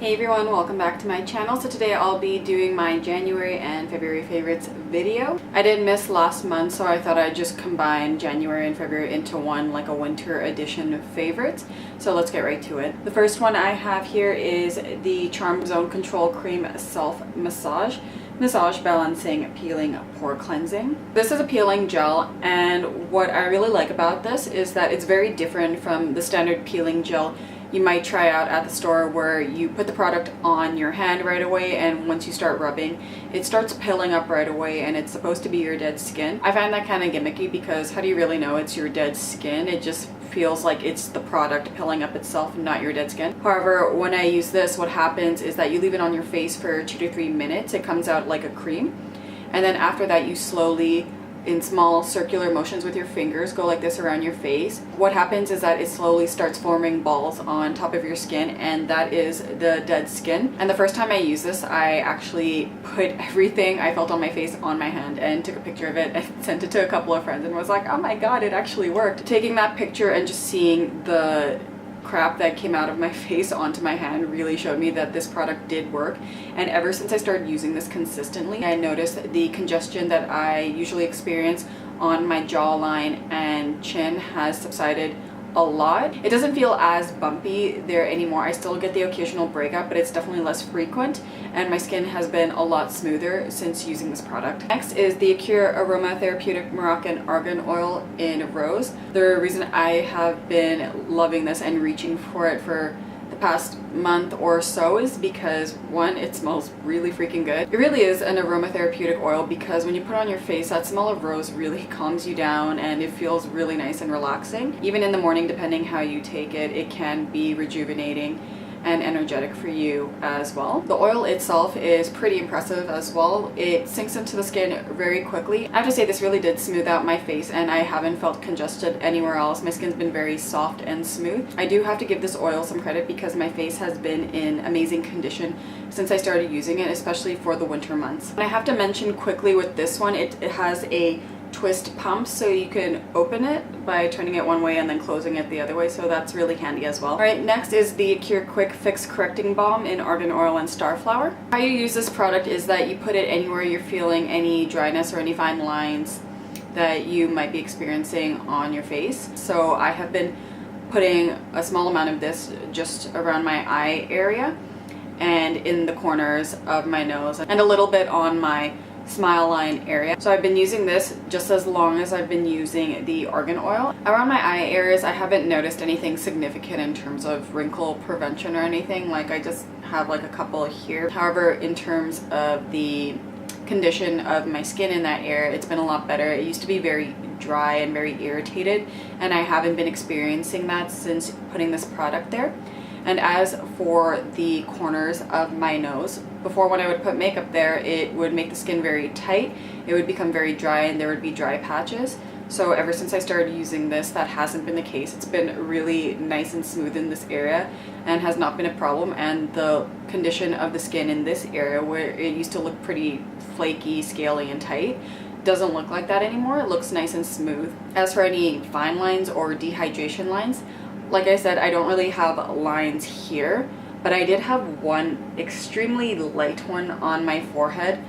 Hey everyone, welcome back to my channel. So today I'll be doing my January and February favorites video. I did miss last month, so I thought I'd just combine January and February into one, like a winter edition of favorites. So let's get right to it. The first one I have here is the Charm Zone Control Cream Self Massage Balancing Peeling Pore Cleansing. This is a peeling gel, and what I really like about this is that it's very different from the standard peeling gel you might try out at the store, where you put the product on your hand right away, and once you start rubbing it starts pilling up right away and it's supposed to be your dead skin. I find that kind of gimmicky because how do you really know it's your dead skin? It just feels like it's the product pilling up itself, not your dead skin. However, when I use this, what happens is that you leave it on your face for 2 to 3 minutes. It comes out like a cream, and then after that you slowly, in small circular motions with your fingers, go like this around your face. What happens is that it slowly starts forming balls on top of your skin, and that is the dead skin. And the first time I used this, I actually put everything I felt on my face on my hand and took a picture of it and sent it to a couple of friends and was like, oh my god, it actually worked. Taking that picture and just seeing the crap that came out of my face onto my hand really showed me that this product did work. And ever since I started using this consistently, I noticed the congestion that I usually experience on my jawline and chin has subsided a lot. It doesn't feel as bumpy there anymore. I still get the occasional breakup, but it's definitely less frequent, and my skin has been a lot smoother since using this product. Next is the Acure Aromatherapeutic Moroccan Argan Oil in Rose. The reason I have been loving this and reaching for it for the past month or so is because, one, it smells really freaking good. It really is an aromatherapeutic oil because when you put it on your face, that smell of rose really calms you down and it feels really nice and relaxing. Even in the morning, depending how you take it, it can be rejuvenating and energetic for you as well. The oil itself is pretty impressive as well. It sinks into the skin very quickly. I have to say, this really did smooth out my face and I haven't felt congested anywhere else. My skin's been very soft and smooth. I do have to give this oil some credit because my face has been in amazing condition since I started using it, especially for the winter months. And I have to mention quickly with this one, it has a twist pump, so you can open it by turning it one way and then closing it the other way, so that's really handy as well. Alright, next is the Acure Quick Fix Correcting Balm in Argan Oil and Starflower. How you use this product is that you put it anywhere you're feeling any dryness or any fine lines that you might be experiencing on your face. So I have been putting a small amount of this just around my eye area and in the corners of my nose and a little bit on my smile line area. So I've been using this just as long as I've been using the argan oil. Around my eye areas, I haven't noticed anything significant in terms of wrinkle prevention or anything. Like, I just have like a couple here. However, in terms of the condition of my skin in that area, it's been a lot better. It used to be very dry and very irritated, and I haven't been experiencing that since putting this product there. And as for the corners of my nose, before when I would put makeup there, it would make the skin very tight, it would become very dry, and there would be dry patches. So ever since I started using this, that hasn't been the case. It's been really nice and smooth in this area and has not been a problem. And the condition of the skin in this area, where it used to look pretty flaky, scaly, and tight, doesn't look like that anymore. It looks nice and smooth. As for any fine lines or dehydration lines, like I said, I don't really have lines here, but I did have one extremely light one on my forehead.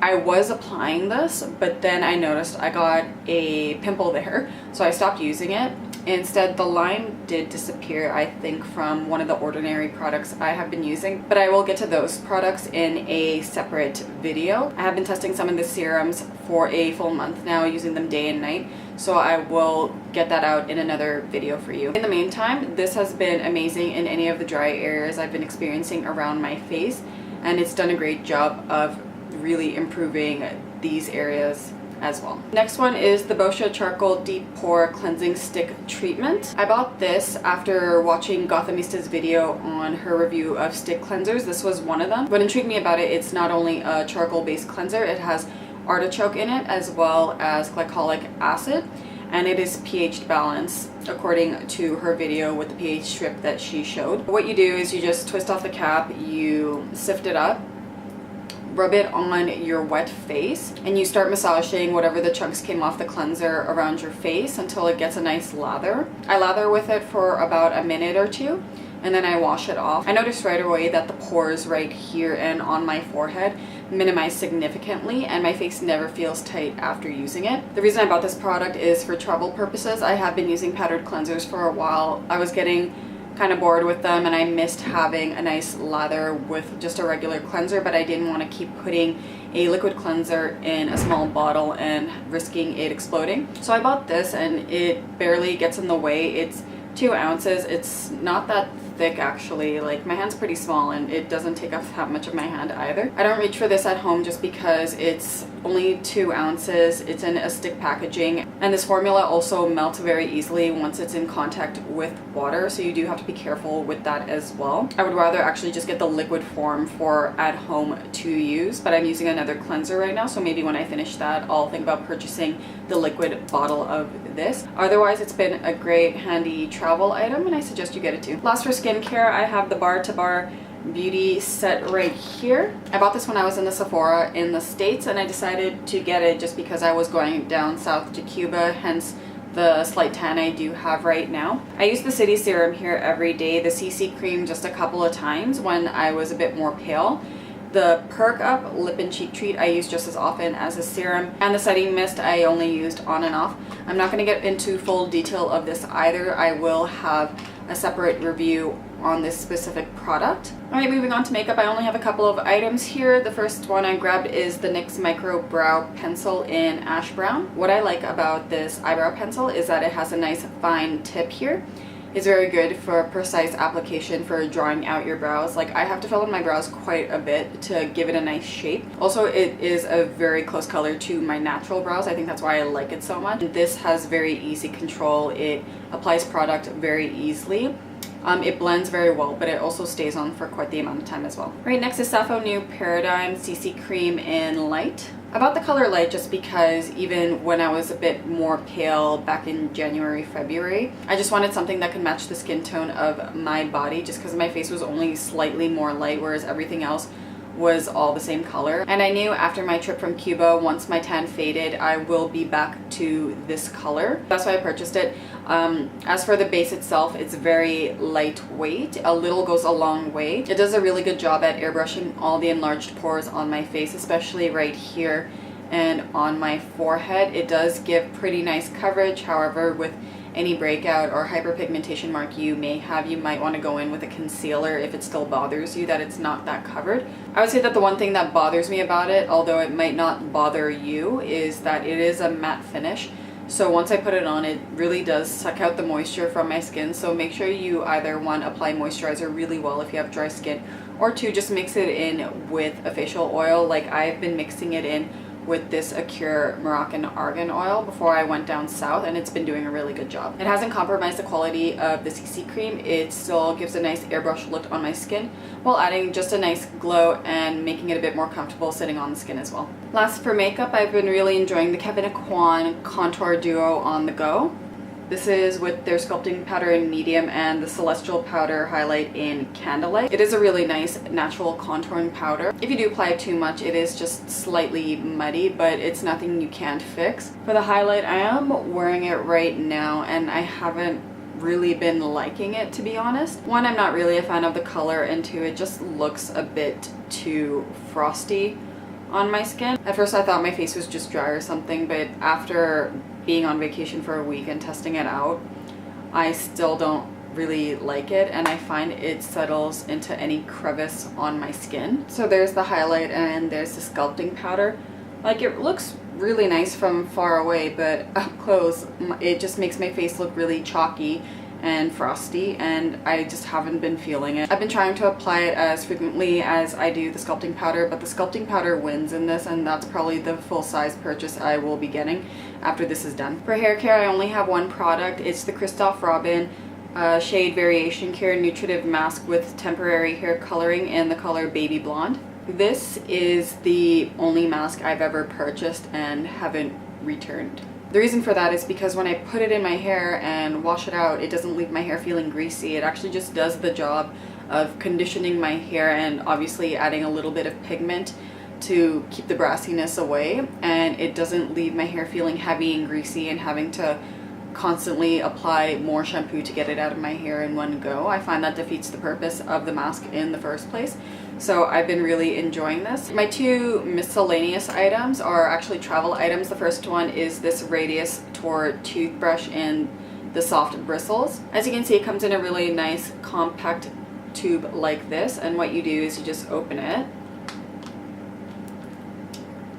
I was applying this, but then I noticed I got a pimple there, so I stopped using it. Instead, the line did disappear, I think, from one of the Ordinary products I have been using, but I will get to those products in a separate video. I have been testing some of the serums for a full month now, using them day and night, so I will get that out in another video for you. In the meantime, this has been amazing in any of the dry areas I've been experiencing around my face, and it's done a great job of really improving these areas as well. Next one is the Boscia Charcoal Deep Pore Cleansing Stick Treatment. I bought this after watching Gothamista's video on her review of stick cleansers. This was one of them. What intrigued me about it, it's not only a charcoal based cleanser, it has artichoke in it as well as glycolic acid, and it is pH balanced according to her video with the pH strip that she showed. What you do is you just twist off the cap, you sift it up, rub it on your wet face, and you start massaging whatever the chunks came off the cleanser around your face until it gets a nice lather. I lather with it for about a minute or two, and then I wash it off. I noticed right away that the pores right here and on my forehead minimize significantly, and my face never feels tight after using it. The reason I bought this product is for travel purposes. I have been using powdered cleansers for a while. I was getting kind of bored with them and I missed having a nice lather with just a regular cleanser, but I didn't want to keep putting a liquid cleanser in a small bottle and risking it exploding. So I bought this and it barely gets in the way. It's 2 ounces. It's not that thick actually. Like, my hand's pretty small and it doesn't take up that much of my hand either. I don't reach for this at home just because it's only 2 ounces. It's in a stick packaging, and this formula also melts very easily once it's in contact with water, so you do have to be careful with that as well. I would rather actually just get the liquid form for at home to use, but I'm using another cleanser right now, so maybe when I finish that I'll think about purchasing the liquid bottle of this. Otherwise, it's been a great handy travel item and I suggest you get it too. Last, for skincare, I have the Bar to Bar beauty set right here. I bought this when I was in the Sephora in the States, and I decided to get it just because I was going down south to Cuba, hence the slight tan I do have right now. I use the City Serum here every day, the CC cream just a couple of times when I was a bit more pale. The Perk Up Lip and Cheek Treat I use just as often as a serum, and the setting mist I only used on and off. I'm not going to get into full detail of this either. I will have a separate review on this specific product. Alright, moving on to makeup, I only have a couple of items here. The first one I grabbed is the NYX Micro Brow Pencil in Ash Brown. What I like about this eyebrow pencil is that it has a nice fine tip here. It's very good for precise application for drawing out your brows. Like, I have to fill in my brows quite a bit to give it a nice shape. Also, it is a very close color to my natural brows. I think that's why I like it so much. This has very easy control. It applies product very easily. It blends very well, but it also stays on for quite the amount of time as well. Right, next is Sappho New Paradigm CC Cream in Light. I bought the color Light just because even when I was a bit more pale back in January, February, I just wanted something that could match the skin tone of my body, just because my face was only slightly more light, whereas everything else was all the same color. And I knew after my trip from Cuba, once my tan faded, I will be back to this color. That's why I purchased it. As for the base itself, it's very lightweight. A little goes a long way. It does a really good job at airbrushing all the enlarged pores on my face, especially right here and on my forehead. It does give pretty nice coverage. However, with any breakout or hyperpigmentation mark you may have, you might want to go in with a concealer if it still bothers you that it's not that covered. I would say that the one thing that bothers me about it, although it might not bother you, is that it is a matte finish. So once I put it on, it really does suck out the moisture from my skin. So make sure you either, 1, apply moisturizer really well if you have dry skin, or 2, just mix it in with a facial oil. Like, I've been mixing it in with this Acure Moroccan Argan Oil before I went down south, and it's been doing a really good job. It hasn't compromised the quality of the CC cream. It still gives a nice airbrush look on my skin while adding just a nice glow and making it a bit more comfortable sitting on the skin as well. Last, for makeup, I've been really enjoying the Kevyn Aucoin Contour Duo on the go. This is with their Sculpting Powder in Medium and the Celestial Powder Highlight in Candlelight. It is a really nice natural contouring powder. If you do apply it too much, it is just slightly muddy, but it's nothing you can't fix. For the highlight, I am wearing it right now and I haven't really been liking it, to be honest. 1, I'm not really a fan of the color, and 2, it just looks a bit too frosty on my skin. At first I thought my face was just dry or something, but after being on vacation for a week and testing it out, I still don't really like it, and I find it settles into any crevice on my skin. So there's the highlight and there's the sculpting powder. Like, it looks really nice from far away, but up close it just makes my face look really chalky and frosty, and I just haven't been feeling it. I've been trying to apply it as frequently as I do the sculpting powder, but the sculpting powder wins in this, and that's probably the full-size purchase I will be getting after this is done. For hair care, I only have one product. It's the Christophe Robin Shade Variation Care Nutritive Mask with temporary hair coloring in the color Baby Blonde. This is the only mask I've ever purchased and haven't returned. The reason for that is because when I put it in my hair and wash it out, it doesn't leave my hair feeling greasy. It actually just does the job of conditioning my hair and obviously adding a little bit of pigment to keep the brassiness away, and it doesn't leave my hair feeling heavy and greasy and having to constantly apply more shampoo to get it out of my hair in one go. I find that defeats the purpose of the mask in the first place. So I've been really enjoying this. My two miscellaneous items are actually travel items. The first one is this Radius Tour toothbrush in the soft bristles. As you can see, it comes in a really nice compact tube like this, and what you do is you just open it.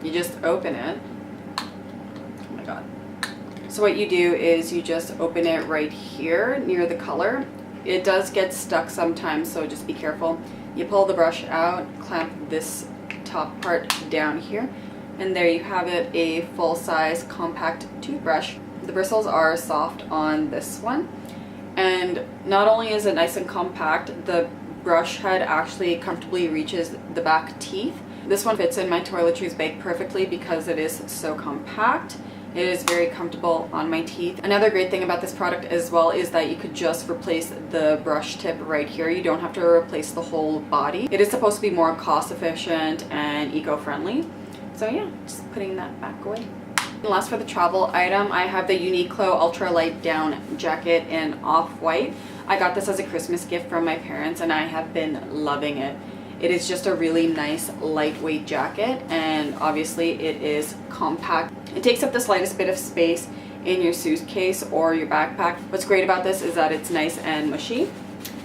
You just open it. Oh my god. So what you do is you just open it right here near the color. It does get stuck sometimes, so just be careful. You pull the brush out, clamp this top part down here, and there you have it, a full-size compact toothbrush. The bristles are soft on this one, and not only is it nice and compact, the brush head actually comfortably reaches the back teeth. This one fits in my toiletries bag perfectly because it is so compact. It is very comfortable on my teeth. Another great thing about this product as well is that you could just replace the brush tip right here. You don't have to replace the whole body. It is supposed to be more cost efficient and eco-friendly. So yeah, just putting that back away. And last for the travel item, I have the Uniqlo ultralight down jacket in off-white. I got this as a Christmas gift from my parents and I have been loving it. It is just a really nice lightweight jacket, and obviously it is compact. It takes up the slightest bit of space in your suitcase or your backpack. What's great about this is that it's nice and mushy.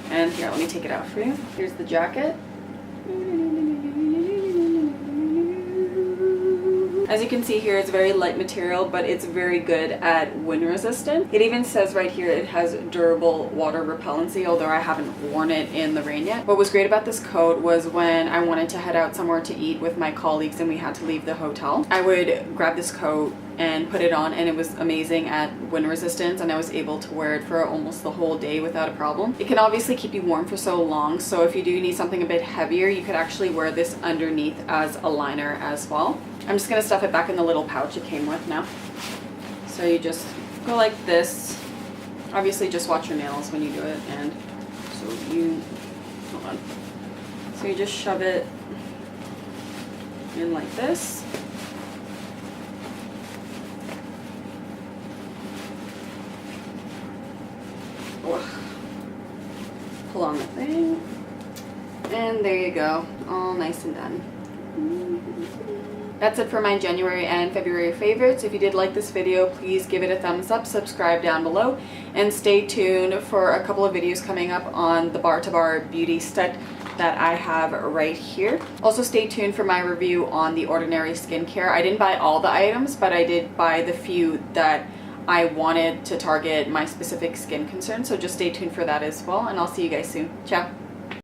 And here, let me take it out for you. Here's the jacket. As you can see here, it's very light material, but it's very good at wind resistant. It even says right here it has durable water repellency, although I haven't worn it in the rain yet. What was great about this coat was when I wanted to head out somewhere to eat with my colleagues and we had to leave the hotel, I would grab this coat and put it on, and it was amazing at wind resistance, and I was able to wear it for almost the whole day without a problem. It can obviously keep you warm for so long, so if you do need something a bit heavier, you could actually wear this underneath as a liner as well. I'm just going to stuff it back in the little pouch it came with now. So you just go like this. Obviously just watch your nails when you do it, and so you, hold on. So you just shove it in like this. Pull on the thing, and there you go, all nice and done. That's it for my January and February favorites. If you did like this video, please give it a thumbs up, subscribe down below, and stay tuned for a couple of videos coming up on the bar to bar beauty set that I have right here. Also stay tuned for my review on the Ordinary skincare. I didn't buy all the items, but I did buy the few that I wanted to target my specific skin concerns, so just stay tuned for that as well, and I'll see you guys soon. Ciao!